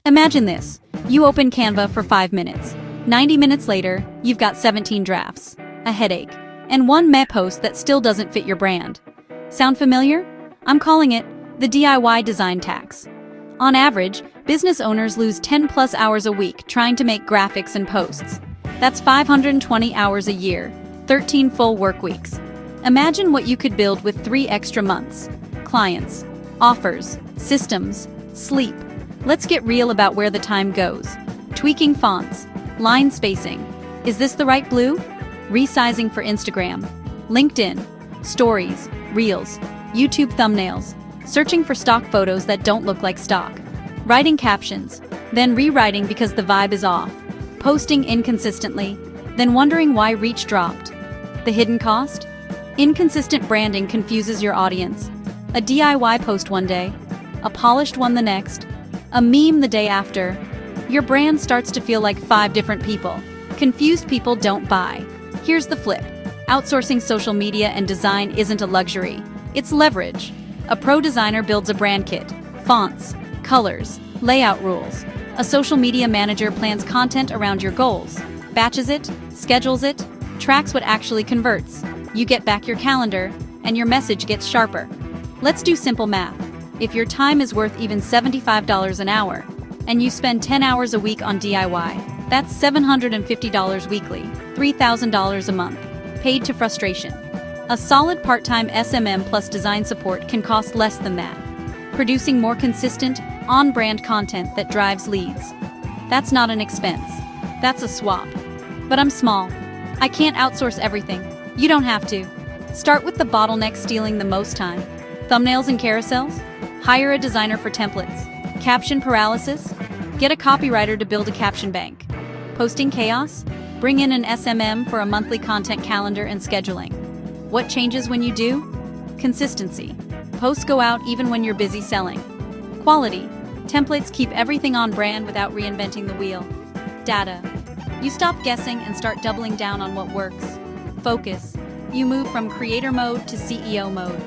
Imagine this. You open Canva for 5 minutes. 90 minutes later, you've got 17 drafts, a headache, and one meh post that still doesn't fit your brand. Sound familiar? I'm calling it the DIY design tax. On average, business owners lose 10+ hours a week trying to make graphics and posts. That's 520 hours a year, 13 full work weeks. Imagine what you could build with 3 extra months. Clients, offers, systems, sleep. Let's get real about where the time goes. Tweaking fonts, line spacing. Is this the right blue? Resizing for Instagram, LinkedIn, stories, reels, YouTube thumbnails. Searching for stock photos that don't look like stock. Writing captions, then rewriting because the vibe is off. Posting inconsistently, then wondering why reach dropped. The hidden cost? Inconsistent branding confuses your audience. A DIY post one day, a polished one the next, a meme the day after. Your brand starts to feel like 5 different people. Confused people don't buy. Here's the flip. Outsourcing social media and design isn't a luxury. It's leverage. A pro designer builds a brand kit, fonts, colors, layout rules. A social media manager plans content around your goals, batches it, schedules it, tracks what actually converts. You get back your calendar, and your message gets sharper. Let's do simple math. If your time is worth even $75 an hour, and you spend 10 hours a week on DIY, that's $750 weekly, $3,000 a month, paid to frustration. A solid part-time SMM plus design support can cost less than that, producing more consistent, on-brand content that drives leads. That's not an expense. That's a swap. But I'm small. I can't outsource everything. You don't have to. Start with the bottleneck stealing the most time. Thumbnails and carousels? Hire a designer for templates. Caption paralysis? Get a copywriter to build a caption bank. Posting chaos? Bring in an SMM for a monthly content calendar and scheduling. What changes when you do? Consistency. Posts go out even when you're busy selling. Quality. Templates keep everything on brand without reinventing the wheel. Data. You stop guessing and start doubling down on what works. Focus. You move from creator mode to CEO mode.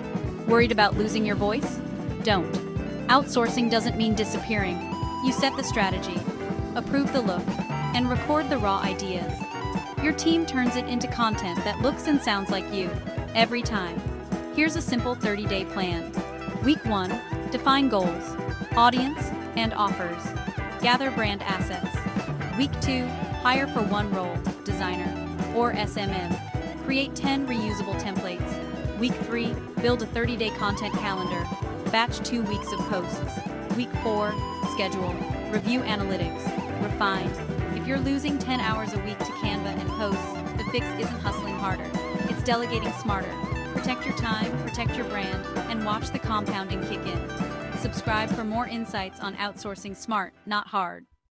Worried about losing your voice? Don't. Outsourcing doesn't mean disappearing. You set the strategy, approve the look, and record the raw ideas. Your team turns it into content that looks and sounds like you, every time. Here's a simple 30-day plan. Week 1, define goals, audience, and offers. Gather brand assets. Week 2, hire for one role, designer, or SMM. Create 10 reusable templates. Week 3, build a 30-day content calendar. Batch 2 weeks of posts. Week 4, schedule. Review analytics. Refine. If you're losing 10 hours a week to Canva and posts, the fix isn't hustling harder. It's delegating smarter. Protect your time, protect your brand, and watch the compounding kick in. Subscribe for more insights on outsourcing smart, not hard.